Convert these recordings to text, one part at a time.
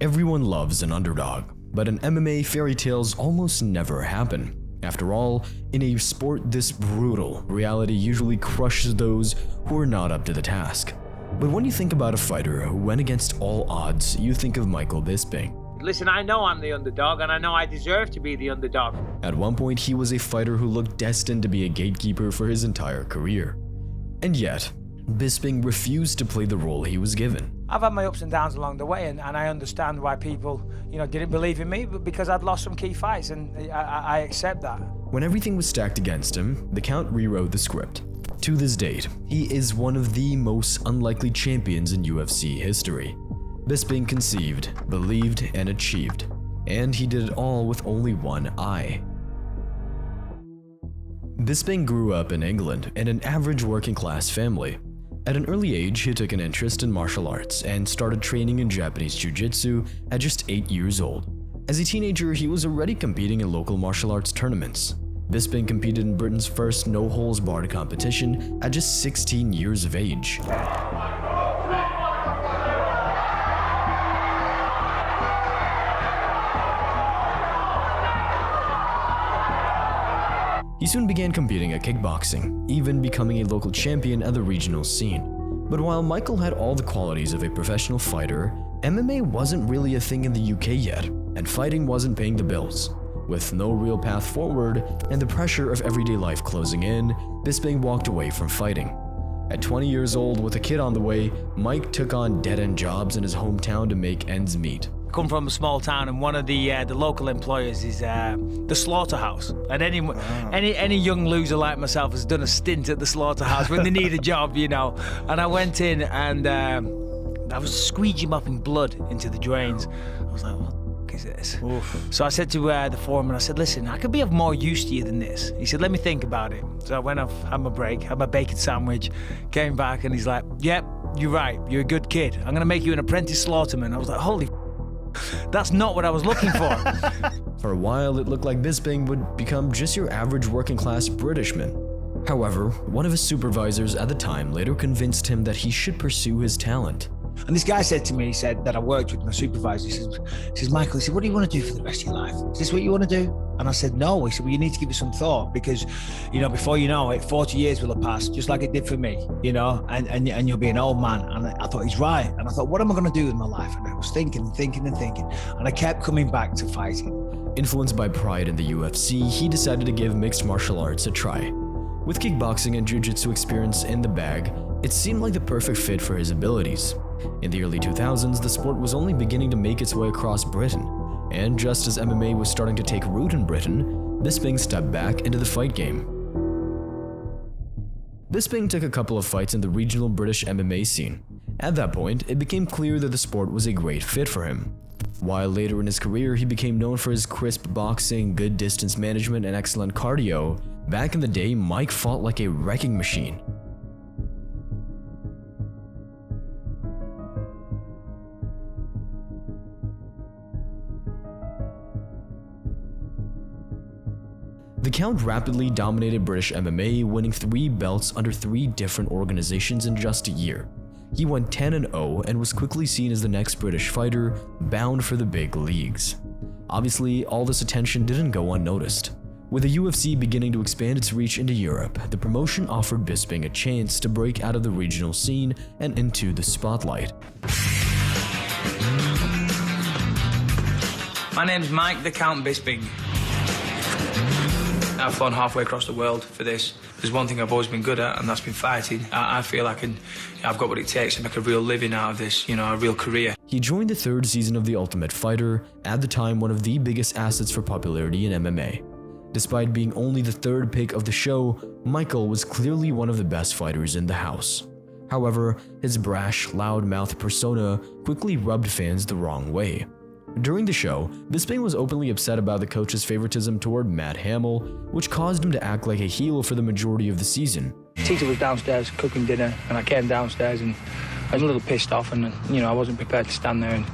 Everyone loves an underdog, but in MMA, fairy tales almost never happen. After all, in a sport this brutal, reality usually crushes those who are not up to the task. But when you think about a fighter who went against all odds, you think of Michael Bisping. Listen, I know I'm the underdog, and I know I deserve to be the underdog. At one point, he was a fighter who looked destined to be a gatekeeper for his entire career. And yet, Bisping refused to play the role he was given. I've had my ups and downs along the way, and I understand why people, didn't believe in me, but because I'd lost some key fights, and I accept that. When everything was stacked against him, the Count rewrote the script. To this date, he is one of the most unlikely champions in UFC history. Bisping conceived, believed, and achieved, and he did it all with only one eye. Bisping grew up in England in an average working-class family. At an early age, he took an interest in martial arts and started training in Japanese jiu-jitsu at just 8 years old. As a teenager, he was already competing in local martial arts tournaments. Bisping competed in Britain's first no-holds-barred competition at just 16 years of age. He soon began competing at kickboxing, even becoming a local champion at the regional scene. But while Michael had all the qualities of a professional fighter, MMA wasn't really a thing in the UK yet, and fighting wasn't paying the bills. With no real path forward and the pressure of everyday life closing in, Bisping walked away from fighting. At 20 years old with a kid on the way, Mike took on dead-end jobs in his hometown to make ends meet. I come from a small town, and one of the local employers is the slaughterhouse. And any young loser like myself has done a stint at the slaughterhouse when they need a job, And I went in, and I was squeegee mopping blood into the drains. I was like, what the is this? Oof. So I said to the foreman, I said, listen, I could be of more use to you than this. He said, let me think about it. So I went off, had my break, had my bacon sandwich, came back, and he's like, yep, you're right, you're a good kid. I'm gonna make you an apprentice slaughterman. I was like, holy that's not what I was looking for. For a while, it looked like Bisping would become just your average working-class Britishman. However, one of his supervisors at the time later convinced him that he should pursue his talent. And this guy said to me, he said that I worked with my supervisor, he says, Michael, he said, what do you want to do for the rest of your life? Is this what you want to do? And I said, no. He said, well, you need to give it some thought because, before you know it, 40 years will have passed, just like it did for me, and you'll be an old man. And I thought, he's right. And I thought, what am I going to do with my life? And I was thinking. And I kept coming back to fighting. Influenced by pride in the UFC, he decided to give mixed martial arts a try. With kickboxing and jiu-jitsu experience in the bag, it seemed like the perfect fit for his abilities. In the early 2000s, the sport was only beginning to make its way across Britain, and just as MMA was starting to take root in Britain, Bisping stepped back into the fight game. Bisping took a couple of fights in the regional British MMA scene. At that point, it became clear that the sport was a great fit for him. While later in his career he became known for his crisp boxing, good distance management, and excellent cardio, back in the day Mike fought like a wrecking machine. The Count rapidly dominated British MMA, winning 3 belts under 3 different organizations in just a year. He went 10-0 and was quickly seen as the next British fighter bound for the big leagues. Obviously, all this attention didn't go unnoticed. With the UFC beginning to expand its reach into Europe, the promotion offered Bisping a chance to break out of the regional scene and into the spotlight. My name's Mike the Count Bisping. I've flown halfway across the world for this. There's one thing I've always been good at, and that's been fighting. I feel I've got what it takes to make a real living out of this, a real career. He joined the 3rd season of The Ultimate Fighter, at the time one of the biggest assets for popularity in MMA. Despite being only the 3rd pick of the show, Michael was clearly one of the best fighters in the house. However, his brash, loudmouth persona quickly rubbed fans the wrong way. During the show, Bisping was openly upset about the coach's favoritism toward Matt Hamill, which caused him to act like a heel for the majority of the season. Tita was downstairs cooking dinner, and I came downstairs and I was a little pissed off, and I wasn't prepared to stand there and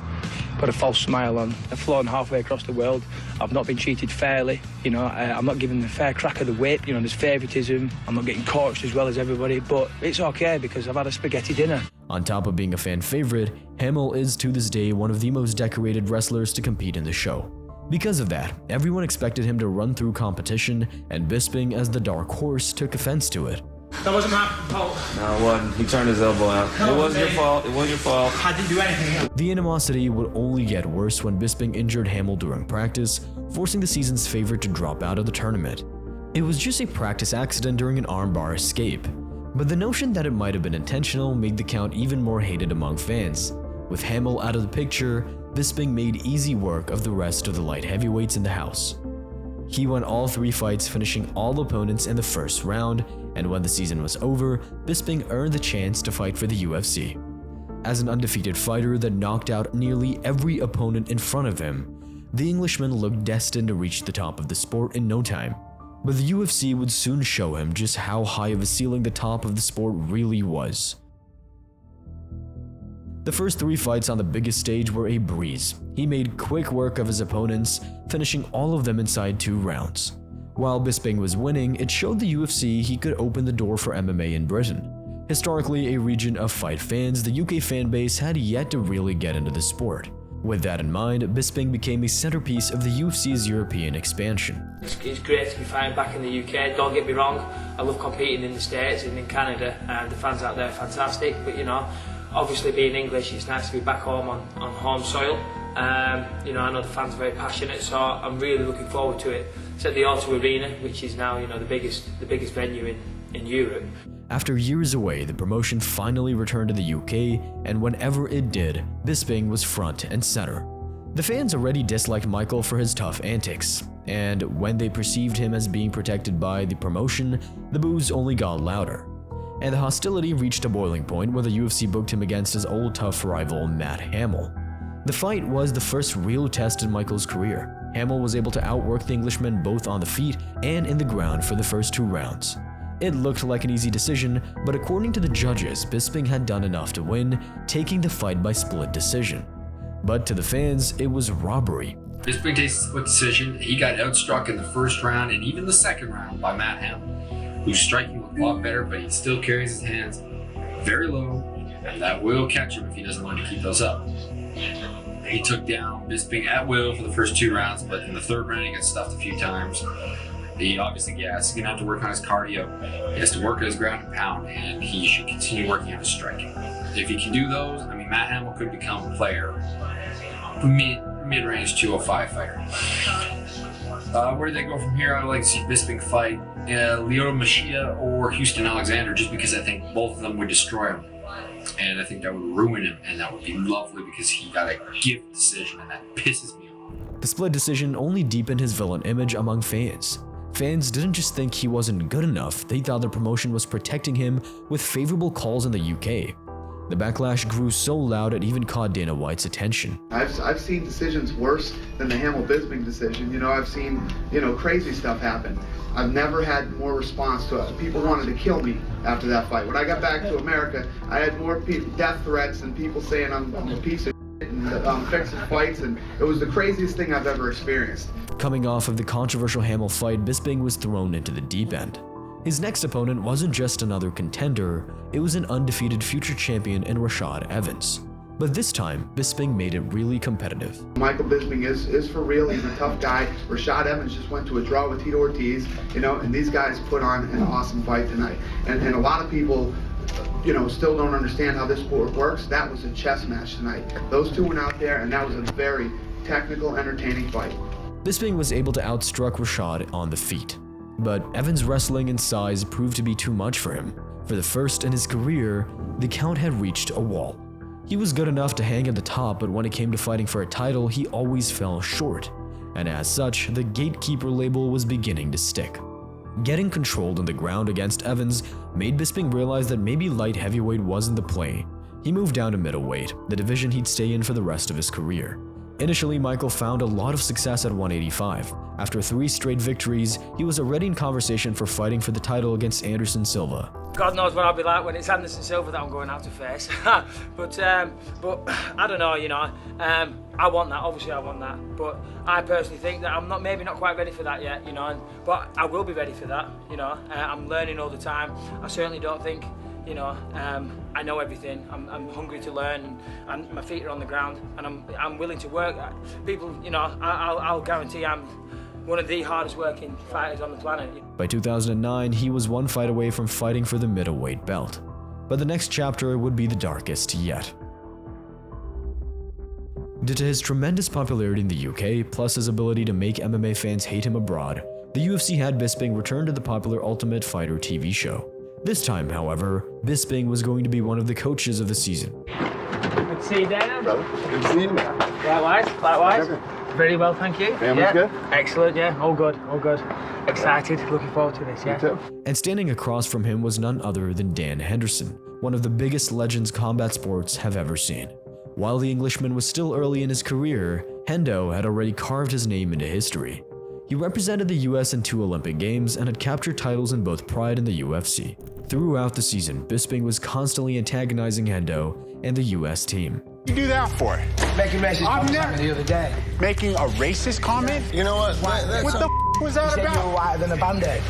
put a false smile on. I've flown halfway across the world. I've not been treated fairly. I'm not given the fair crack of the whip. There's favoritism. I'm not getting coached as well as everybody, but it's okay because I've had a spaghetti dinner. On top of being a fan favorite, Hamill is to this day one of the most decorated wrestlers to compete in the show. Because of that, everyone expected him to run through competition, and Bisping, as the dark horse, took offense to it. That wasn't my fault. No, it wasn't. He turned his elbow out. It wasn't your fault. It wasn't your fault. I didn't do anything. The animosity would only get worse when Bisping injured Hamill during practice, forcing the season's favorite to drop out of the tournament. It was just a practice accident during an armbar escape, but the notion that it might have been intentional made the count even more hated among fans. With Hamill out of the picture, Bisping made easy work of the rest of the light heavyweights in the house. He won all 3 fights, finishing all opponents in the first round, and when the season was over, Bisping earned the chance to fight for the UFC. As an undefeated fighter that knocked out nearly every opponent in front of him, the Englishman looked destined to reach the top of the sport in no time. But the UFC would soon show him just how high of a ceiling the top of the sport really was. The first 3 fights on the biggest stage were a breeze. He made quick work of his opponents, finishing all of them inside 2 rounds. While Bisping was winning, it showed the UFC he could open the door for MMA in Britain. Historically a region of fight fans, the UK fan base had yet to really get into the sport. With that in mind, Bisping became a centerpiece of the UFC's European expansion. It's great to be fighting back in the UK, don't get me wrong, I love competing in the States and in Canada, and the fans out there are fantastic, but you know, obviously being English, it's nice to be back home on home soil. You know, I know the fans are very passionate, so I'm really looking forward to it. It's at the O2 Arena, which is now, you know, the biggest venue in Europe. After years away, the promotion finally returned to the UK, and whenever it did, Bisping was front and center. The fans already disliked Michael for his tough antics, and when they perceived him as being protected by the promotion, the boos only got louder. And the hostility reached a boiling point where the UFC booked him against his old tough rival Matt Hamill. The fight was the first real test in Michael's career. Hamill was able to outwork the Englishman both on the feet and in the ground for the first 2 rounds. It looked like an easy decision, but according to the judges, Bisping had done enough to win, taking the fight by split decision. But to the fans, it was robbery. Bisping takes a split decision. He got outstruck in the first round and even the second round by Matt Hamill, whose striking looked a lot better, but he still carries his hands very low, and that will catch him if he doesn't learn to keep those up. He took down Bisping at will for the first 2 rounds, but in the 3rd round he got stuffed a few times. He obviously, he's going to have to work on his cardio. He has to work on his ground and pound, and he should continue working on his striking. If he can do those, I mean, Matt Hamill could become a player, mid-range 205 fighter. Where do they go from here? I would like to see Bisping fight Lyoto Machida or Houston Alexander, just because I think both of them would destroy him. And I think that would ruin him, and that would be lovely because he got a gift decision, and that pisses me off. The split decision only deepened his villain image among fans. Fans didn't just think he wasn't good enough, they thought the promotion was protecting him with favorable calls in the UK. The backlash grew so loud it even caught Dana White's attention. I've seen decisions worse than the Hamill-Bisping decision. You know, I've seen, crazy stuff happen. I've never had more response to it. People wanted to kill me after that fight. When I got back to America, I had more death threats and people saying I'm a piece of shit and I'm fixing fights, and it was the craziest thing I've ever experienced. Coming off of the controversial Hamill fight, Bisping was thrown into the deep end. His next opponent wasn't just another contender, it was an undefeated future champion in Rashad Evans. But this time, Bisping made it really competitive. Michael Bisping is for real. He's a tough guy. Rashad Evans just went to a draw with Tito Ortiz, and these guys put on an awesome fight tonight. And a lot of people, still don't understand how this sport works. That was a chess match tonight. Those 2 went out there, and that was a very technical, entertaining fight. Bisping was able to outstruck Rashad on the feet. But Evans' wrestling and size proved to be too much for him. For the first in his career, the count had reached a wall. He was good enough to hang at the top, but when it came to fighting for a title, he always fell short. And as such, the gatekeeper label was beginning to stick. Getting controlled on the ground against Evans made Bisping realize that maybe light heavyweight wasn't the play. He moved down to middleweight, the division he'd stay in for the rest of his career. Initially, Michael found a lot of success at 185. After 3 straight victories, he was already in conversation for fighting for the title against Anderson Silva. God knows what I'll be like when it's Anderson Silva that I'm going out to face. but I don't know, I want that, obviously I want that. But I personally think that I'm maybe not quite ready for that yet, but I will be ready for that, I'm learning all the time. I certainly don't think, You know, I know everything. I'm hungry to learn, and my feet are on the ground, and I'm willing to work. People, you know, I'll guarantee I'm one of the hardest working fighters on the planet. By 2009, he was one fight away from fighting for the middleweight belt. But the next chapter would be the darkest yet. Due to his tremendous popularity in the UK, plus his ability to make MMA fans hate him abroad, the UFC had Bisping return to the popular Ultimate Fighter TV show. This time, however, Bisping was going to be one of the coaches of the season. Good to see you, Dana. Brother, good to see you, man. Likewise. Very well, thank you. Family's good? Excellent, yeah. All good. Excited, looking forward to this, yeah. Me too. And standing across from him was none other than Dan Henderson, one of the biggest legends combat sports have ever seen. While the Englishman was still early in his career, Hendo had already carved his name into history. He represented the US in 2 Olympic Games and had captured titles in both Pride and the UFC. Throughout the season, Bisping was constantly antagonizing Hendo and the US team. You do that for? Making racist comment the other day. Making a racist comment? You know what? What the was that you about? said you were whiter than a Band-Aid.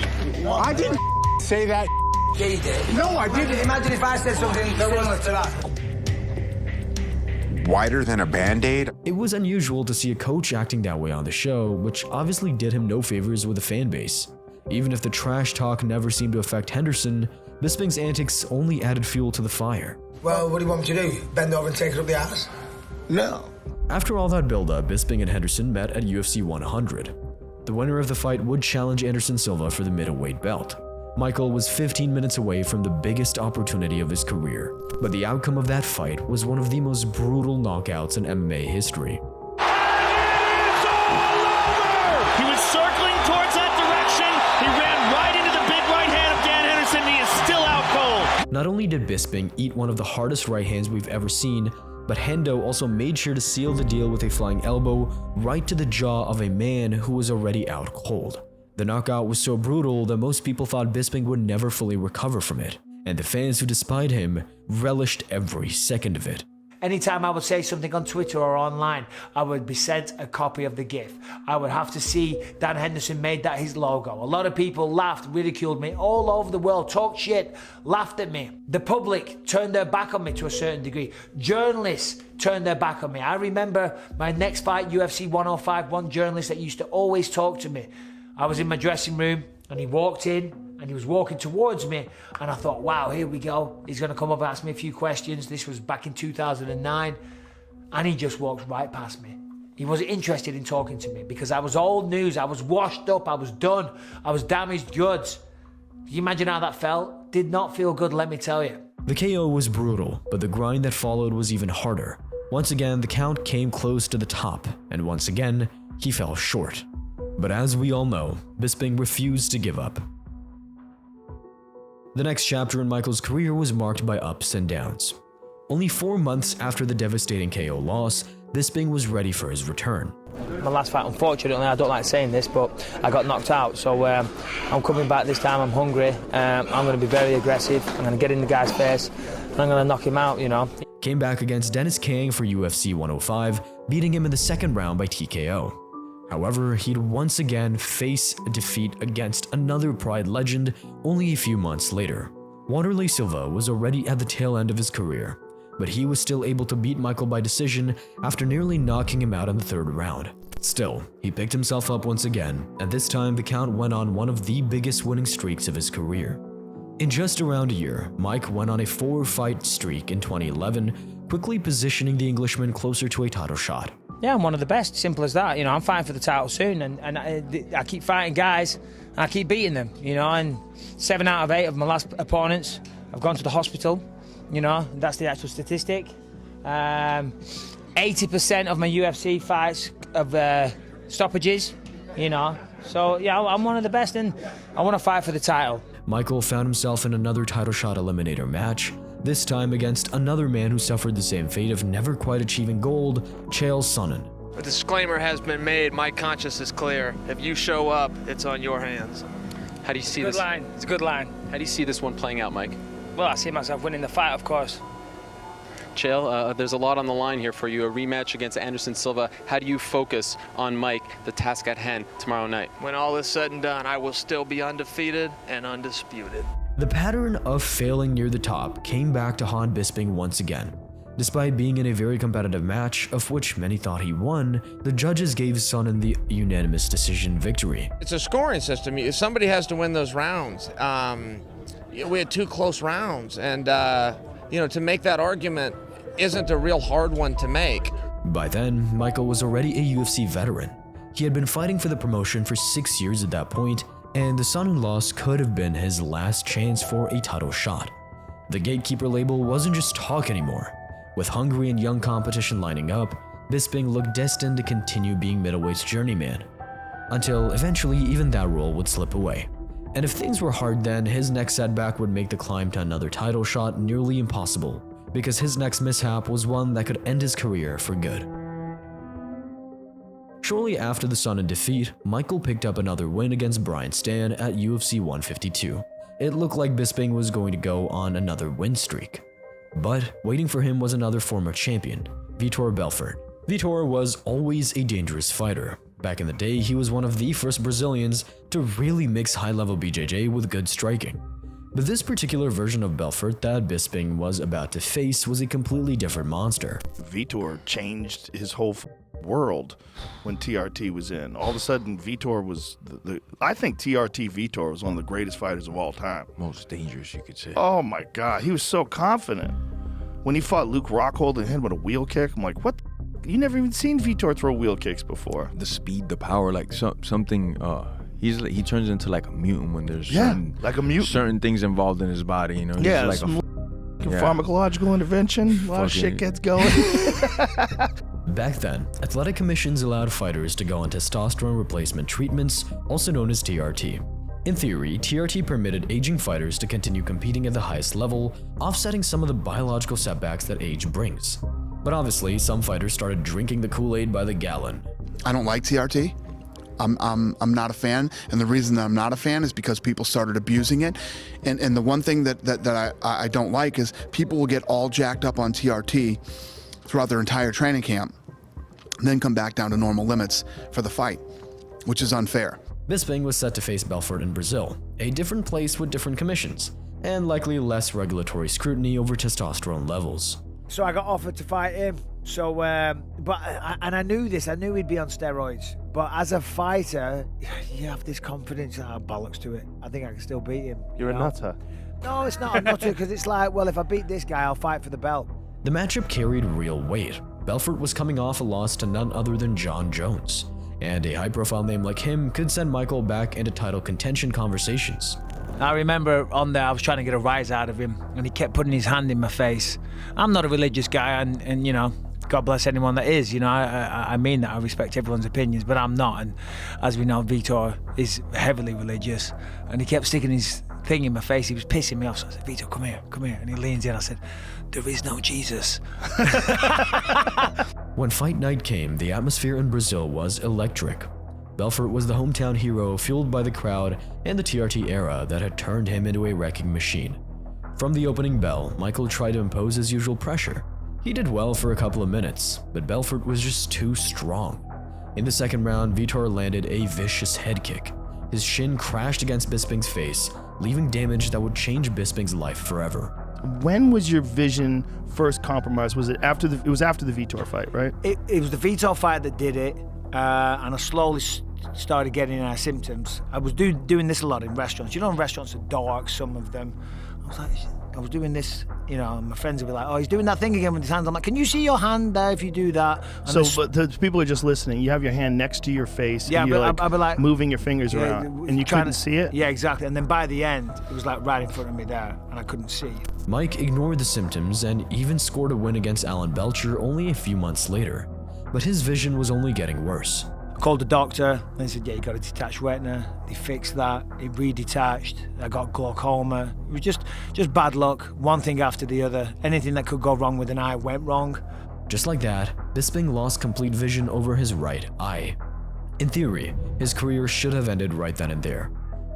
I didn't say that. Yeah, you did. No, I didn't. Imagine if I said something similar to that. Whiter than a Band-Aid? It was unusual to see a coach acting that way on the show, which obviously did him no favors with the fan base. Even if the trash talk never seemed to affect Henderson, Bisping's antics only added fuel to the fire. Well, what do you want me to do? Bend over and take it up the ass? No. After all that build-up, Bisping and Henderson met at UFC 100. The winner of the fight would challenge Anderson Silva for the middleweight belt. Michael was 15 minutes away from the biggest opportunity of his career, but the outcome of that fight was one of the most brutal knockouts in MMA history. He was circling towards that direction. He ran right into the big right hand of Dan Henderson, and he is still out cold. Not only did Bisping eat one of the hardest right hands we've ever seen, but Hendo also made sure to seal the deal with a flying elbow right to the jaw of a man who was already out cold. The knockout was so brutal that most people thought Bisping would never fully recover from it, and the fans who despised him relished every second of it. Anytime I would say something on Twitter or online, I would be sent a copy of the GIF. I would have to see Dan Henderson made that his logo. A lot of people laughed, ridiculed me all over the world, talked shit, laughed at me. The public turned their back on me to a certain degree. Journalists turned their back on me. I remember my next fight, UFC 105, one journalist that used to always talk to me. I was in my dressing room and he walked in and he was walking towards me and I thought, wow, here we go. He's going to come up and ask me a few questions. This was back in 2009 and he just walked right past me. He wasn't interested in talking to me because I was old news. I was washed up. I was done. I was damaged goods. Can you imagine how that felt? Did not feel good, let me tell you. The KO was brutal, but the grind that followed was even harder. Once again, the count came close to the top, and once again, he fell short. But as we all know, Bisping refused to give up. The next chapter in Michael's career was marked by ups and downs. Only 4 months after the devastating KO loss, Bisping was ready for his return. My last fight, unfortunately, I don't like saying this, but I got knocked out. So I'm coming back this time, I'm hungry. I'm going to be very aggressive. I'm going to get in the guy's face and I'm going to knock him out, you know. Came back against Dennis Kang for UFC 105, beating him in the second round by TKO. However, he'd once again face a defeat against another Pride legend only a few months later. Wanderlei Silva was already at the tail end of his career, but he was still able to beat Michael by decision after nearly knocking him out in the third round. Still, he picked himself up once again, and this time the count went on one of the biggest winning streaks of his career. In just around a year, Mike went on a 4-fight streak in 2011, quickly positioning the Englishman closer to a title shot. Yeah, I'm one of the best, simple as that. You know, I'm fighting for the title soon, and I keep fighting guys, and I keep beating them, you know, and 7 out of 8 of my last opponents have gone to the hospital, you know, that's the actual statistic. 80% of my UFC fights of stoppages, you know, so yeah, I'm one of the best, and I want to fight for the title. Michael found himself in another title shot eliminator match, this time against another man who suffered the same fate of never quite achieving gold, Chael Sonnen. A disclaimer has been made. My conscience is clear. If you show up, it's on your hands. How do you see this? Good line. It's a good line. How do you see this one playing out, Mike? Well, I see myself winning the fight, of course. Chael, there's a lot on the line here for you. A rematch against Anderson Silva. How do you focus on Mike, the task at hand, tomorrow night? When all is said and done, I will still be undefeated and undisputed. The pattern of failing near the top came back to haunt Bisping once again. Despite being in a very competitive match, of which many thought he won, the judges gave Sonnen the unanimous decision victory. It's a scoring system. Somebody has to win those rounds. We had 2 close rounds, and to make that argument isn't a real hard one to make. By then, Michael was already a UFC veteran. He had been fighting for the promotion for 6 years at that point, and the Sonnen loss could have been his last chance for a title shot. The gatekeeper label wasn't just talk anymore. With hungry and young competition lining up, Bisping looked destined to continue being middleweight's journeyman, until eventually even that role would slip away. And if things were hard then, his next setback would make the climb to another title shot nearly impossible, because his next mishap was one that could end his career for good. Shortly after the Sonnen defeat, Michael picked up another win against Brian Stann at UFC 152. It looked like Bisping was going to go on another win streak. But waiting for him was another former champion, Vitor Belfort. Vitor was always a dangerous fighter. Back in the day, he was one of the first Brazilians to really mix high-level BJJ with good striking. But this particular version of Belfort that Bisping was about to face was a completely different monster. Vitor changed his whole world when TRT was in. All of a sudden, Vitor was I think TRT Vitor was one of the greatest fighters of all time. Most dangerous, you could say. Oh my God, he was so confident. When he fought Luke Rockhold and hit him with a wheel kick, I'm like, what? You never even seen Vitor throw wheel kicks before. The speed, the power, like something. He turns into like a mutant when there's certain things involved in his body. You know. Yeah. Like pharmacological intervention. A lot of shit gets going. Back then, athletic commissions allowed fighters to go on testosterone replacement treatments, also known as TRT. In theory, TRT permitted aging fighters to continue competing at the highest level, offsetting some of the biological setbacks that age brings. But obviously, some fighters started drinking the Kool-Aid by the gallon. I don't like TRT. I'm not a fan, and the reason that I'm not a fan is because people started abusing it. And the one thing that I don't like is people will get all jacked up on TRT throughout their entire training camp, and then come back down to normal limits for the fight, which is unfair. Bisping was set to face Belfort in Brazil, a different place with different commissions, and likely less regulatory scrutiny over testosterone levels. So I got offered to fight him. So, I knew this. I knew he'd be on steroids. But as a fighter, you have this confidence. Bollocks to it. I think I can still beat him. You're a nutter. No, it's not a nutter, because it's like, well, if I beat this guy, I'll fight for the belt. The matchup carried real weight. Belfort was coming off a loss to none other than John Jones, and a high-profile name like him could send Michael back into title contention conversations. I remember on there, I was trying to get a rise out of him, and he kept putting his hand in my face. I'm not a religious guy, and you know, God bless anyone that is. You know, I mean that. I respect everyone's opinions, but I'm not. And as we know, Vitor is heavily religious, and he kept sticking his thing in my face. He was pissing me off. So I said, Vitor, come here. And he leans in. I said, there is no Jesus. When fight night came, the atmosphere in Brazil was electric. Belfort was the hometown hero, fueled by the crowd and the TRT era that had turned him into a wrecking machine. From the opening bell, Michael tried to impose his usual pressure. He did well for a couple of minutes, but Belfort was just too strong. In the second round, Vitor landed a vicious head kick. His shin crashed against Bisping's face, leaving damage that would change Bisping's life forever. When was your vision first compromised? Was it after the? It was after the Vitor fight, right? It was the Vitor fight that did it, and I slowly started getting symptoms. I was doing this a lot in restaurants. You know, restaurants are dark, some of them. I was doing this, you know, and my friends would be like, oh, he's doing that thing again with his hands. I'm like, can you see your hand there if you do that? And but the people are just listening. You have your hand next to your face. Yeah, and you're I'd be like moving your fingers around, and you couldn't see it? Yeah, exactly. And then by the end, it was like right in front of me there, and I couldn't see. Mike ignored the symptoms and even scored a win against Alan Belcher only a few months later. But his vision was only getting worse. I called the doctor, and they said, yeah, you got a detached retina. They fixed that, it redetached. I got glaucoma. It was just bad luck, one thing after the other. Anything that could go wrong with an eye went wrong. Just like that, Bisping lost complete vision over his right eye. In theory, his career should have ended right then and there.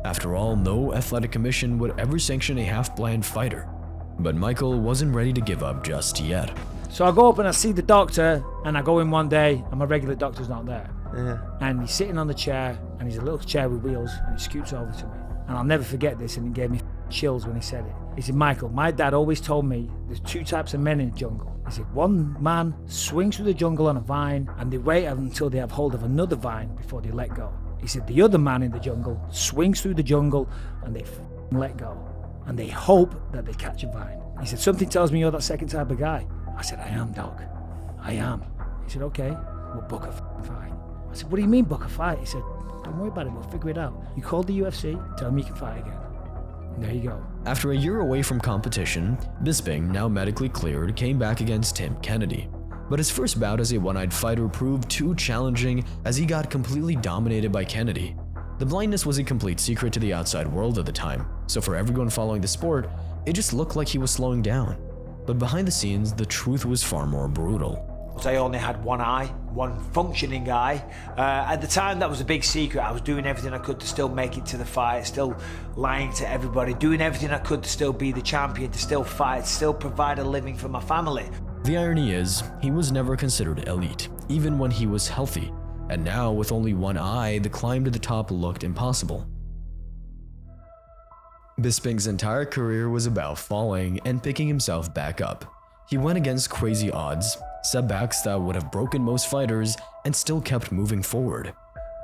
After all, no athletic commission would ever sanction a half-blind fighter. But Michael wasn't ready to give up just yet. So I go up and I see the doctor, and I go in one day, and my regular doctor's not there. And he's sitting on the chair, and he's a little chair with wheels, and he scoots over to me. And I'll never forget this, and it gave me chills when he said it. He said, Michael, my dad always told me there's two types of men in the jungle. He said, one man swings through the jungle on a vine and they wait until they have hold of another vine before they let go. He said, the other man in the jungle swings through the jungle and they let go. And they hope that they catch a vine. He said, something tells me you're that second type of guy. I said, I am, dog. I am. He said, okay, we'll book a fight. I said, what do you mean book a fight? He said, don't worry about it, we'll figure it out. You call the UFC, tell them you can fight again. And there you go. After a year away from competition, Bisping, now medically cleared, came back against Tim Kennedy. But his first bout as a one-eyed fighter proved too challenging as he got completely dominated by Kennedy. The blindness was a complete secret to the outside world at the time, so for everyone following the sport, it just looked like he was slowing down. But behind the scenes, the truth was far more brutal. I only had one eye, one functioning eye. At the time, that was a big secret. I was doing everything I could to still make it to the fight, still lying to everybody, doing everything I could to still be the champion, to still fight, still provide a living for my family. The irony is, he was never considered elite, even when he was healthy. And now, with only one eye, the climb to the top looked impossible. Bisping's entire career was about falling and picking himself back up. He went against crazy odds, setbacks that would have broken most fighters, and still kept moving forward.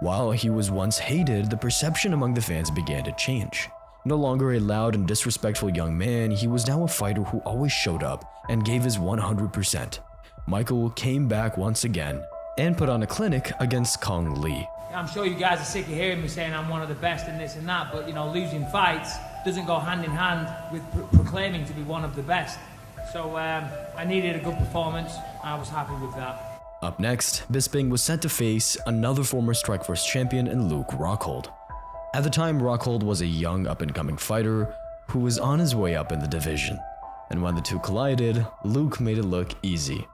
While he was once hated, the perception among the fans began to change. No longer a loud and disrespectful young man, he was now a fighter who always showed up and gave his 100%. Michael came back once again and put on a clinic against Kong Lee. I'm sure you guys are sick of hearing me saying I'm one of the best in this and that, but losing fights doesn't go hand in hand with proclaiming to be one of the best. So I needed a good performance. I was happy with that. Up next, Bisping was set to face another former Strikeforce champion in Luke Rockhold. At the time, Rockhold was a young up-and-coming fighter who was on his way up in the division. And when the two collided, Luke made it look easy.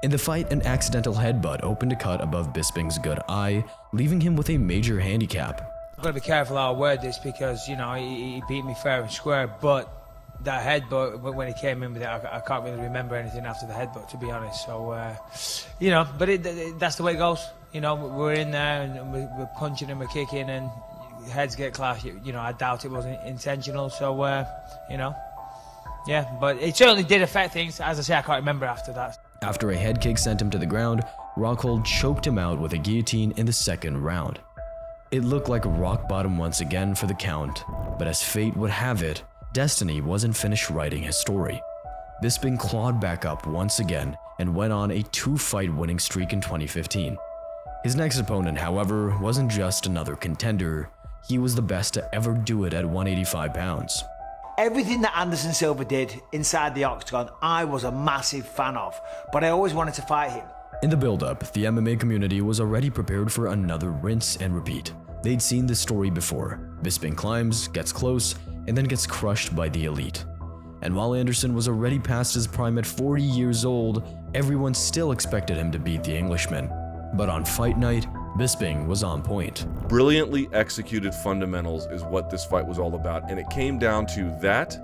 In the fight, an accidental headbutt opened a cut above Bisping's good eye, leaving him with a major handicap. I've got to be careful how I word this because, he beat me fair and square, but that headbutt, when he came in with it, I can't really remember anything after the headbutt, to be honest. So, but that's the way it goes. We're in there and we're punching and we're kicking and heads get clashed. I doubt it wasn't intentional. So, yeah, but it certainly did affect things. As I say, I can't remember after that. After a head kick sent him to the ground, Rockhold choked him out with a guillotine in the second round. It looked like rock bottom once again for the count, but as fate would have it, Destiny wasn't finished writing his story. Bisping clawed back up once again and went on a 2-fight winning streak in 2015. His next opponent, however, wasn't just another contender. He was the best to ever do it at 185 pounds. Everything that Anderson Silva did inside the octagon, I was a massive fan of, but I always wanted to fight him. In the build-up, the MMA community was already prepared for another rinse and repeat. They'd seen this story before. Bisping climbs, gets close, and then gets crushed by the elite. And while Anderson was already past his prime at 40 years old, everyone still expected him to beat the Englishman. But on fight night, Bisping was on point. Brilliantly executed fundamentals is what this fight was all about, and it came down to that,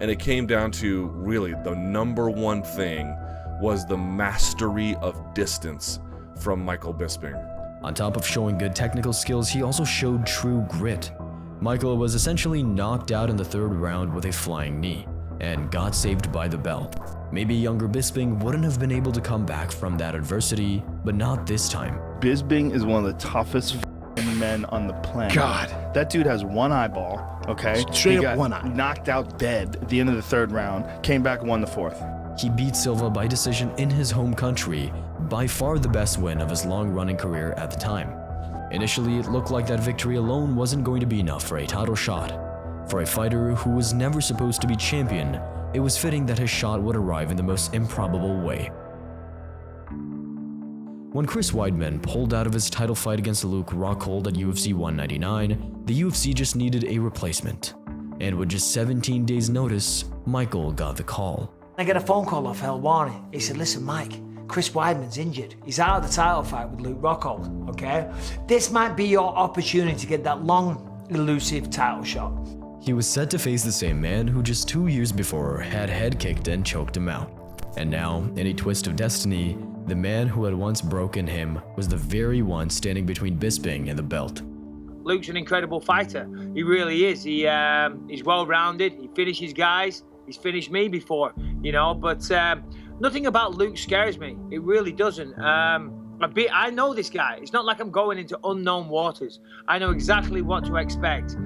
and it came down to really the number one thing was the mastery of distance from Michael Bisping. On top of showing good technical skills, he also showed true grit. Michael was essentially knocked out in the third round with a flying knee, and got saved by the bell. Maybe younger Bisping wouldn't have been able to come back from that adversity, but not this time. Bisping is one of the toughest men on the planet. God. That dude has one eyeball, okay? Straight He up got one eye. knocked out dead at the end of the third round, came back and won the fourth. He beat Silva by decision in his home country, by far the best win of his long-running career at the time. Initially, it looked like that victory alone wasn't going to be enough for a title shot. For a fighter who was never supposed to be champion, it was fitting that his shot would arrive in the most improbable way. When Chris Weidman pulled out of his title fight against Luke Rockhold at UFC 199, the UFC just needed a replacement. And with just 17 days notice, Michael got the call. I get a phone call off Helwani. He said, listen, Mike, Chris Weidman's injured. He's out of the title fight with Luke Rockhold, okay? This might be your opportunity to get that long, elusive title shot. He was set to face the same man who just 2 years before had head kicked and choked him out. And now, in a twist of destiny, the man who had once broken him was the very one standing between Bisping and the belt. Luke's an incredible fighter. He really is. He's well-rounded. He finishes guys. He's finished me before, you know. But nothing about Luke scares me. It really doesn't. I know this guy. It's not like I'm going into unknown waters. I know exactly what to expect.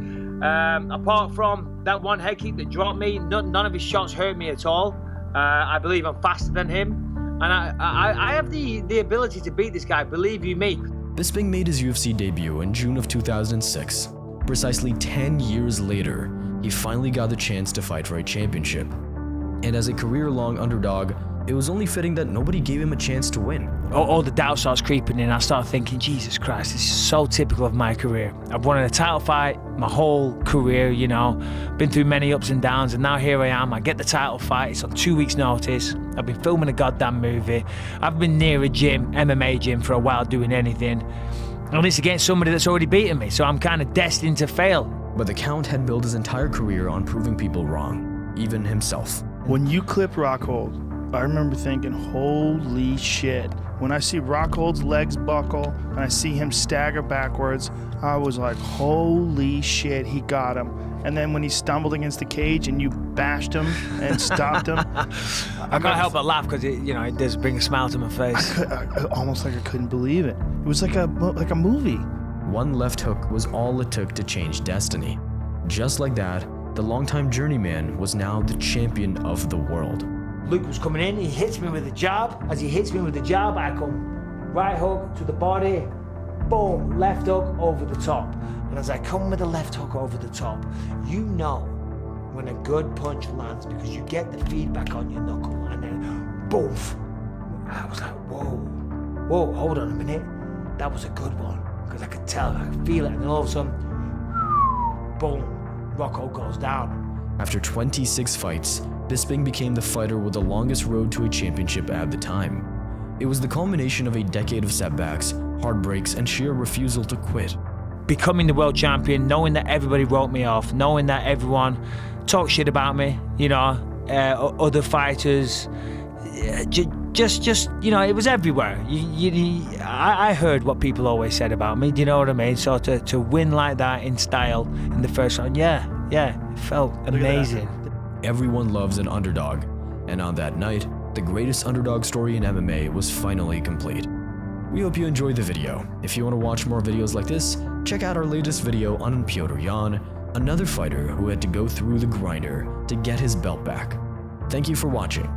Apart from that one head kick that dropped me, none of his shots hurt me at all. I believe I'm faster than him. And I have the ability to beat this guy, believe you me. Bisping made his UFC debut in June of 2006. Precisely 10 years later, he finally got the chance to fight for a championship. And as a career-long underdog, it was only fitting that nobody gave him a chance to win. All the doubt starts creeping in. I start thinking, Jesus Christ, this is so typical of my career. I've won a title fight my whole career, you know, been through many ups and downs, and now here I am. I get the title fight. It's on 2 weeks' notice. I've been filming a goddamn movie. I've been near a gym, MMA gym, for a while doing anything. And it's against somebody that's already beaten me, so I'm kind of destined to fail. But the Count had built his entire career on proving people wrong, even himself. When you clipped Rockhold, I remember thinking, holy shit. When I see Rockhold's legs buckle and I see him stagger backwards, I was like, holy shit, he got him. And then when he stumbled against the cage and you bashed him and stopped him. I can't help but laugh because it does bring a smile to my face. Almost like I couldn't believe it. It was like a movie. One left hook was all it took to change destiny. Just like that, the longtime journeyman was now the champion of the world. Luke was coming in, he hits me with a jab. As he hits me with the jab, I come right hook to the body, boom, left hook over the top. And as I come with the left hook over the top, you know when a good punch lands because you get the feedback on your knuckle and then boof. I was like, whoa, hold on a minute. That was a good one because I could tell, I could feel it, and then all of a sudden, boom, Rocco goes down. After 26 fights, Bisping became the fighter with the longest road to a championship at the time. It was the culmination of a decade of setbacks, heartbreaks, and sheer refusal to quit. Becoming the world champion, knowing that everybody wrote me off, knowing that everyone talked shit about me, other fighters, just it was everywhere. I heard what people always said about me, do you know what I mean? So to win like that in style in the first round, yeah, it felt amazing. Everyone loves an underdog, and on that night, the greatest underdog story in MMA was finally complete. We hope you enjoyed the video. If you want to watch more videos like this, check out our latest video on Petr Yan, another fighter who had to go through the grinder to get his belt back. Thank you for watching.